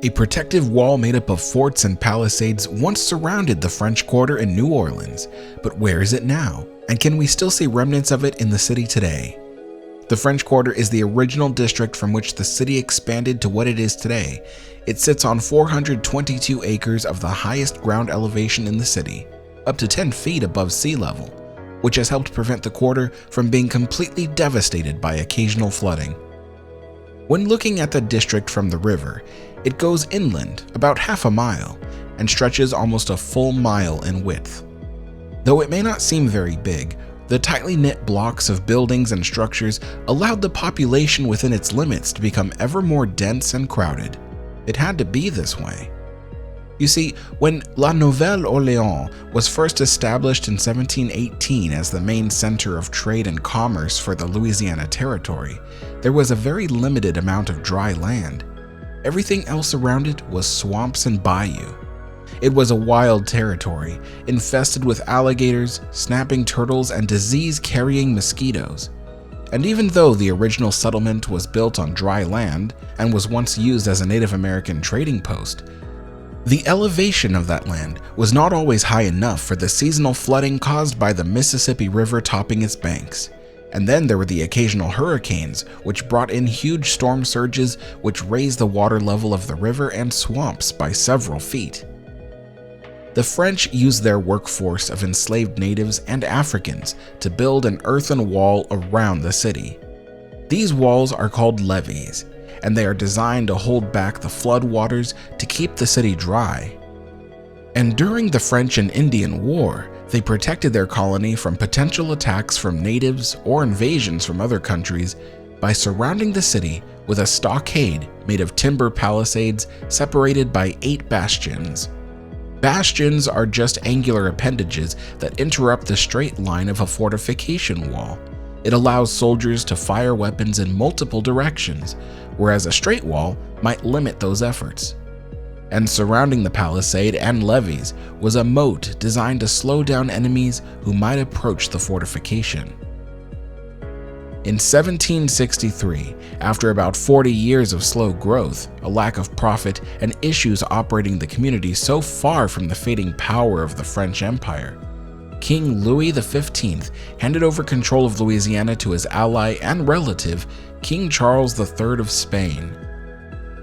A protective wall made up of forts and palisades once surrounded the French Quarter in New Orleans, but where is it now? And can we still see remnants of it in the city today? The French Quarter is the original district from which the city expanded to what it is today. It sits on 422 acres of the highest ground elevation in the city, up to 10 feet above sea level, which has helped prevent the quarter from being completely devastated by occasional flooding. When looking at the district from the river, it goes inland about half a mile and stretches almost a full mile in width. Though it may not seem very big, the tightly knit blocks of buildings and structures allowed the population within its limits to become ever more dense and crowded. It had to be this way. You see, when La Nouvelle-Orléans was first established in 1718 as the main center of trade and commerce for the Louisiana Territory, there was a very limited amount of dry land. Everything else around it was swamps and bayou. It was a wild territory, infested with alligators, snapping turtles, and disease-carrying mosquitoes. And even though the original settlement was built on dry land and was once used as a Native American trading post, the elevation of that land was not always high enough for the seasonal flooding caused by the Mississippi River topping its banks. And then there were the occasional hurricanes, which brought in huge storm surges which raised the water level of the river and swamps by several feet. The French used their workforce of enslaved natives and Africans to build an earthen wall around the city. These walls are called levees, and they are designed to hold back the flood waters to keep the city dry. And during the French and Indian War, they protected their colony from potential attacks from natives or invasions from other countries by surrounding the city with a stockade made of timber palisades separated by 8 bastions. Bastions are just angular appendages that interrupt the straight line of a fortification wall. It allows soldiers to fire weapons in multiple directions, whereas a straight wall might limit those efforts. And surrounding the palisade and levees was a moat designed to slow down enemies who might approach the fortification. In 1763, after about 40 years of slow growth, a lack of profit, and issues operating the community so far from the fading power of the French Empire, King Louis XV handed over control of Louisiana to his ally and relative, King Charles III of Spain.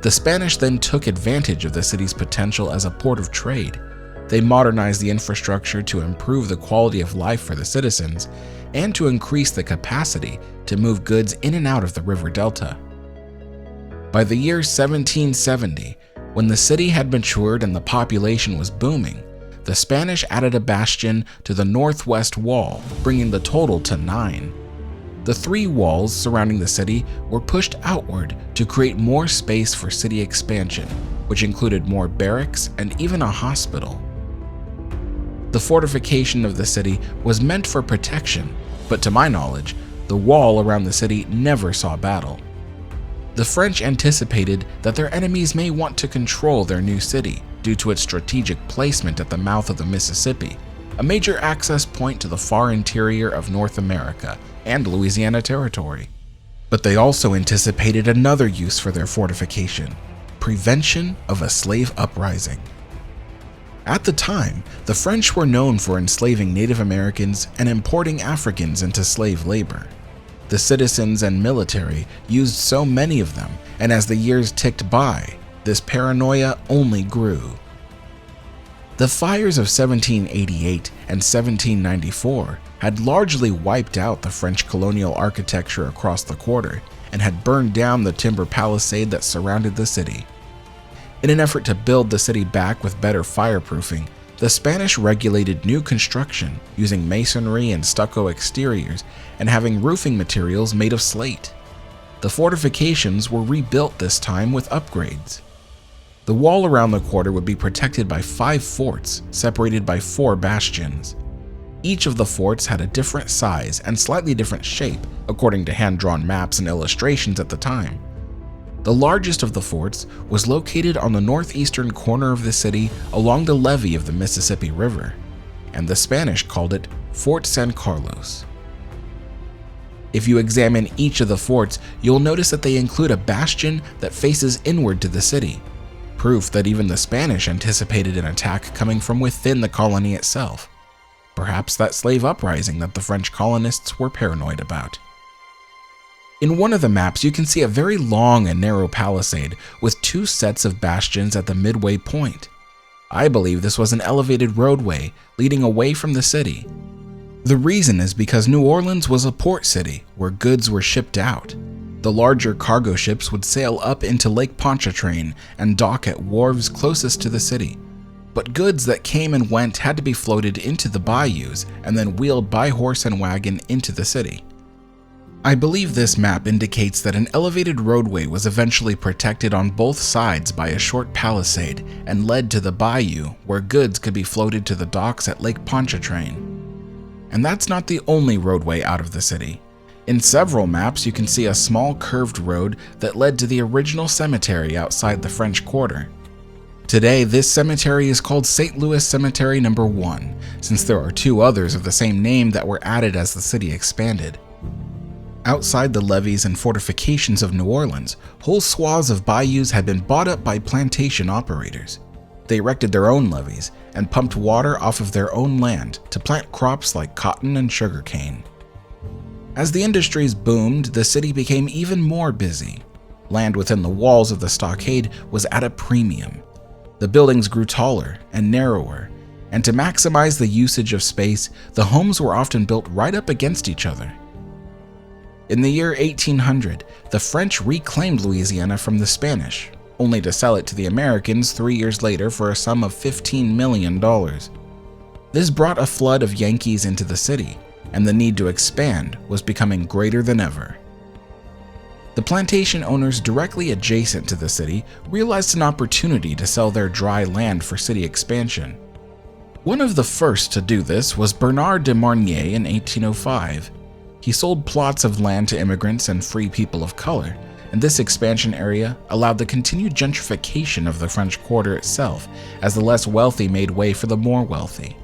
The Spanish then took advantage of the city's potential as a port of trade. They modernized the infrastructure to improve the quality of life for the citizens and to increase the capacity to move goods in and out of the river delta. By the year 1770, when the city had matured and the population was booming, the Spanish added a bastion to the northwest wall, bringing the total to 9. The 3 walls surrounding the city were pushed outward to create more space for city expansion, which included more barracks and even a hospital. The fortification of the city was meant for protection, but to my knowledge, the wall around the city never saw battle. The French anticipated that their enemies may want to control their new city due to its strategic placement at the mouth of the Mississippi, a major access point to the far interior of North America and Louisiana Territory. But they also anticipated another use for their fortification: prevention of a slave uprising. At the time, the French were known for enslaving Native Americans and importing Africans into slave labor. The citizens and military used so many of them, and as the years ticked by, this paranoia only grew. The fires of 1788 and 1794 had largely wiped out the French colonial architecture across the quarter and had burned down the timber palisade that surrounded the city. In an effort to build the city back with better fireproofing, the Spanish regulated new construction using masonry and stucco exteriors and having roofing materials made of slate. The fortifications were rebuilt this time with upgrades. The wall around the quarter would be protected by 5 forts separated by 4 bastions. Each of the forts had a different size and slightly different shape according to hand-drawn maps and illustrations at the time. The largest of the forts was located on the northeastern corner of the city along the levee of the Mississippi River, and the Spanish called it Fort San Carlos. If you examine each of the forts, you'll notice that they include a bastion that faces inward to the city. proof that even the Spanish anticipated an attack coming from within the colony itself. Perhaps that slave uprising that the French colonists were paranoid about. In one of the maps, you can see a very long and narrow palisade with two sets of bastions at the midway point. I believe this was an elevated roadway leading away from the city. The reason is because New Orleans was a port city where goods were shipped out. The larger cargo ships would sail up into Lake Pontchartrain and dock at wharves closest to the city. But goods that came and went had to be floated into the bayous and then wheeled by horse and wagon into the city. I believe this map indicates that an elevated roadway was eventually protected on both sides by a short palisade and led to the bayou where goods could be floated to the docks at Lake Pontchartrain. And that's not the only roadway out of the city. In several maps, you can see a small curved road that led to the original cemetery outside the French Quarter. Today, this cemetery is called St. Louis Cemetery No. 1, since there are two others of the same name that were added as the city expanded. Outside the levees and fortifications of New Orleans, whole swaths of bayous had been bought up by plantation operators. They erected their own levees and pumped water off of their own land to plant crops like cotton and sugarcane. As the industries boomed, the city became even more busy. Land within the walls of the stockade was at a premium. The buildings grew taller and narrower, and to maximize the usage of space, the homes were often built right up against each other. In the year 1800, the French reclaimed Louisiana from the Spanish, only to sell it to the Americans 3 years later for a sum of $15 million. This brought a flood of Yankees into the city, and the need to expand was becoming greater than ever. The plantation owners directly adjacent to the city realized an opportunity to sell their dry land for city expansion. One of the first to do this was Bernard de Marnier in 1805. He sold plots of land to immigrants and free people of color, and this expansion area allowed the continued gentrification of the French Quarter itself, as the less wealthy made way for the more wealthy.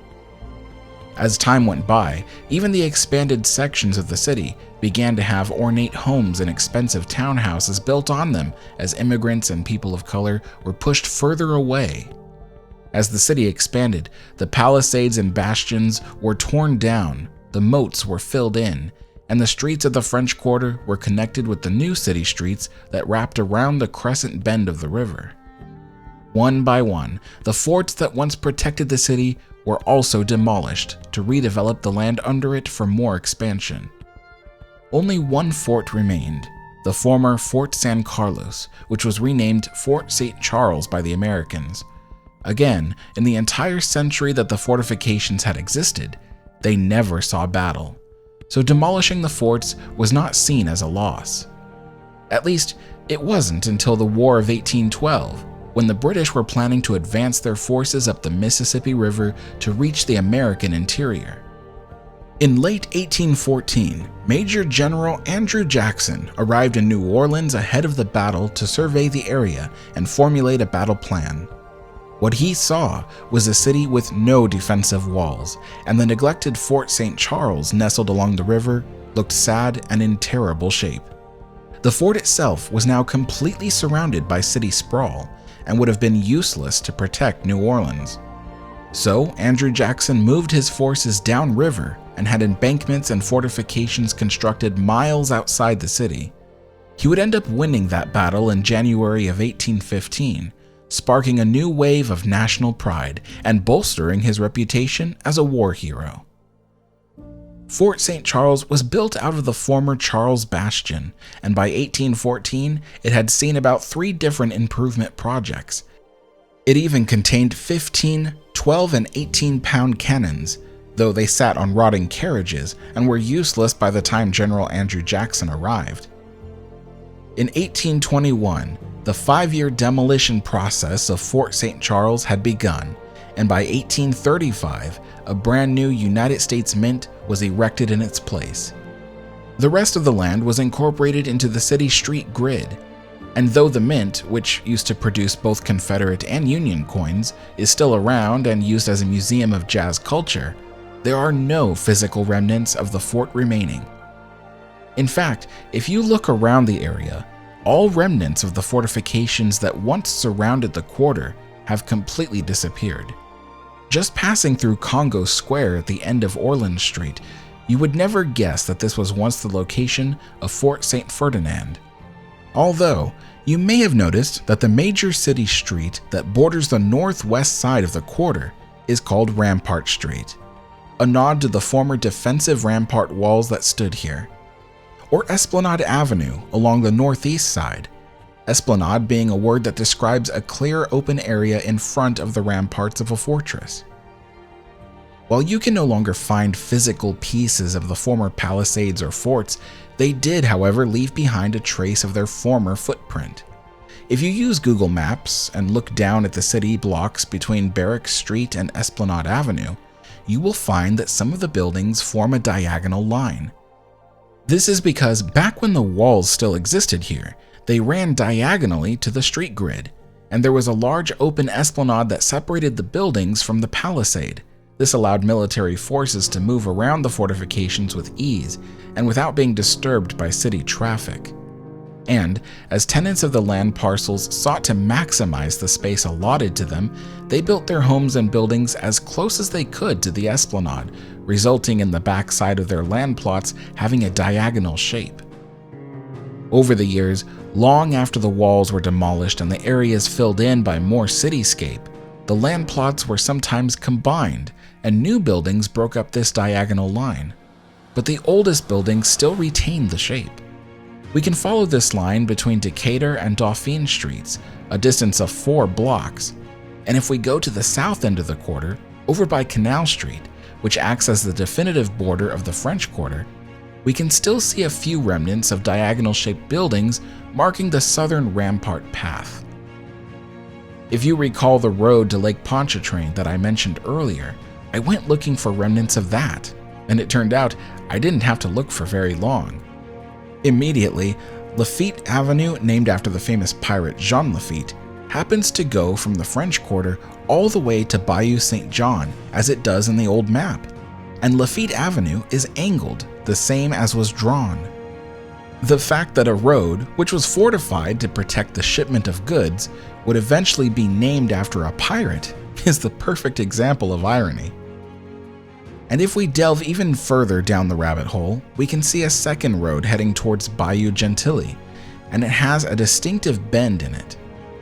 As time went by, even the expanded sections of the city began to have ornate homes and expensive townhouses built on them as immigrants and people of color were pushed further away. As the city expanded, the palisades and bastions were torn down, the moats were filled in, and the streets of the French Quarter were connected with the new city streets that wrapped around the crescent bend of the river. One by one, the forts that once protected the city were also demolished to redevelop the land under it for more expansion. Only one fort remained, the former Fort San Carlos, which was renamed Fort St. Charles by the Americans. Again, in the entire century that the fortifications had existed, they never saw battle, so demolishing the forts was not seen as a loss. At least, it wasn't until the War of 1812, when the British were planning to advance their forces up the Mississippi River to reach the American interior. In late 1814, Major General Andrew Jackson arrived in New Orleans ahead of the battle to survey the area and formulate a battle plan. What he saw was a city with no defensive walls, and the neglected Fort St. Charles nestled along the river looked sad and in terrible shape. The fort itself was now completely surrounded by city sprawl and would have been useless to protect New Orleans. So Andrew Jackson moved his forces downriver and had embankments and fortifications constructed miles outside the city. He would end up winning that battle in January of 1815, sparking a new wave of national pride and bolstering his reputation as a war hero. Fort St. Charles was built out of the former Charles Bastion, and by 1814 it had seen about 3 different improvement projects. It even contained 15, 12, and 18-pound cannons, though they sat on rotting carriages and were useless by the time General Andrew Jackson arrived. In 1821, the 5-year demolition process of Fort St. Charles had begun, and by 1835, a brand new United States Mint was erected in its place. The rest of the land was incorporated into the city street grid, and though the Mint, which used to produce both Confederate and Union coins, is still around and used as a museum of jazz culture, there are no physical remnants of the fort remaining. In fact, if you look around the area, All remnants of the fortifications that once surrounded the quarter have completely disappeared. Just passing through Congo Square at the end of Orleans Street, you would never guess that this was once the location of Fort St. Ferdinand. Although, you may have noticed that the major city street that borders the northwest side of the quarter is called Rampart Street, a nod to the former defensive rampart walls that stood here. Or Esplanade Avenue along the northeast side, esplanade being a word that describes a clear open area in front of the ramparts of a fortress. While you can no longer find physical pieces of the former palisades or forts, they did, however, leave behind a trace of their former footprint. If you use Google Maps and look down at the city blocks between Barrack Street and Esplanade Avenue, you will find that some of the buildings form a diagonal line. This is because back when the walls still existed here, they ran diagonally to the street grid, and there was a large open esplanade that separated the buildings from the palisade. This allowed military forces to move around the fortifications with ease and without being disturbed by city traffic. And as tenants of the land parcels sought to maximize the space allotted to them, they built their homes and buildings as close as they could to the esplanade, resulting in the backside of their land plots having a diagonal shape. Over the years, long after the walls were demolished and the areas filled in by more cityscape, the land plots were sometimes combined and new buildings broke up this diagonal line. But the oldest buildings still retained the shape. We can follow this line between Decatur and Dauphine Streets, a distance of 4 blocks, and if we go to the south end of the quarter, over by Canal Street, which acts as the definitive border of the French Quarter, we can still see a few remnants of diagonal-shaped buildings marking the southern rampart path. If you recall the road to Lake Pontchartrain that I mentioned earlier, I went looking for remnants of that, and it turned out I didn't have to look for very long. Immediately, Lafitte Avenue, named after the famous pirate Jean Lafitte, happens to go from the French Quarter all the way to Bayou St. John as it does in the old map, and Lafitte Avenue is angled the same as was drawn. The fact that a road, which was fortified to protect the shipment of goods, would eventually be named after a pirate is the perfect example of irony. And if we delve even further down the rabbit hole, we can see a second road heading towards Bayou Gentilly, and it has a distinctive bend in it.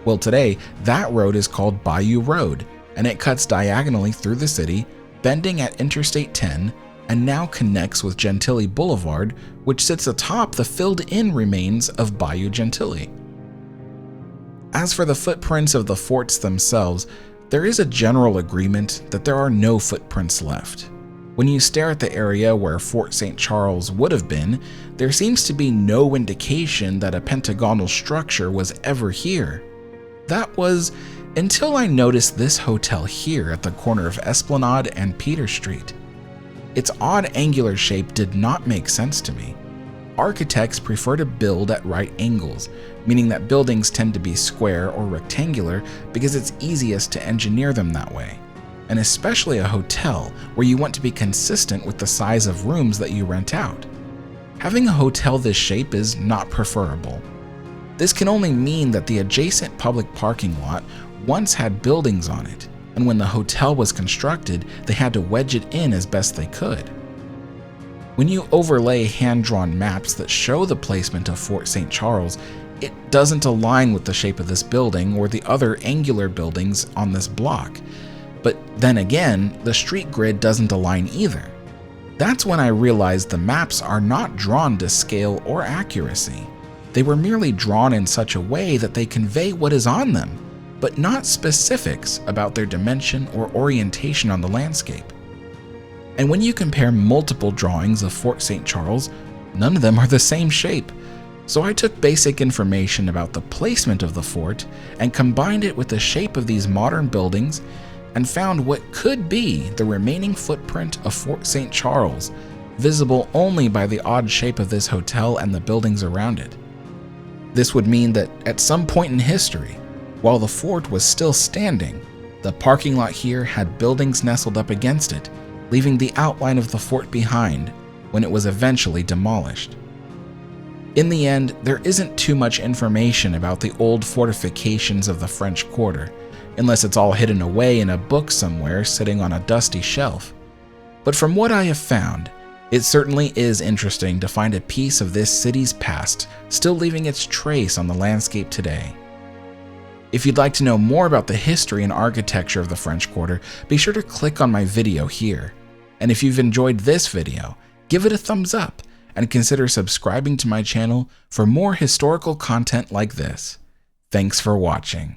Well, today, that road is called Bayou Road, and it cuts diagonally through the city, bending at Interstate 10, and now connects with Gentilly Boulevard, which sits atop the filled-in remains of Bayou Gentilly. As for the footprints of the forts themselves, there is a general agreement that there are no footprints left. When you stare at the area where Fort St. Charles would have been, there seems to be no indication that a pentagonal structure was ever here. That was until I noticed this hotel here at the corner of Esplanade and Peter Street. Its odd angular shape did not make sense to me. Architects prefer to build at right angles, meaning that buildings tend to be square or rectangular because it's easiest to engineer them that way. And especially a hotel where you want to be consistent with the size of rooms that you rent out. Having a hotel this shape is not preferable. This can only mean that the adjacent public parking lot once had buildings on it, and when the hotel was constructed, they had to wedge it in as best they could. When you overlay hand-drawn maps that show the placement of Fort St. Charles, it doesn't align with the shape of this building or the other angular buildings on this block. But then again, the street grid doesn't align either. That's when I realized the maps are not drawn to scale or accuracy. They were merely drawn in such a way that they convey what is on them, but not specifics about their dimension or orientation on the landscape. And when you compare multiple drawings of Fort St. Charles, none of them are the same shape. So I took basic information about the placement of the fort and combined it with the shape of these modern buildings and found what could be the remaining footprint of Fort St. Charles, visible only by the odd shape of this hotel and the buildings around it. This would mean that at some point in history, while the fort was still standing, the parking lot here had buildings nestled up against it, leaving the outline of the fort behind when it was eventually demolished. In the end, there isn't too much information about the old fortifications of the French Quarter, unless it's all hidden away in a book somewhere sitting on a dusty shelf. But from what I have found, it certainly is interesting to find a piece of this city's past still leaving its trace on the landscape today. If you'd like to know more about the history and architecture of the French Quarter, be sure to click on my video here. And if you've enjoyed this video, give it a thumbs up and consider subscribing to my channel for more historical content like this. Thanks for watching.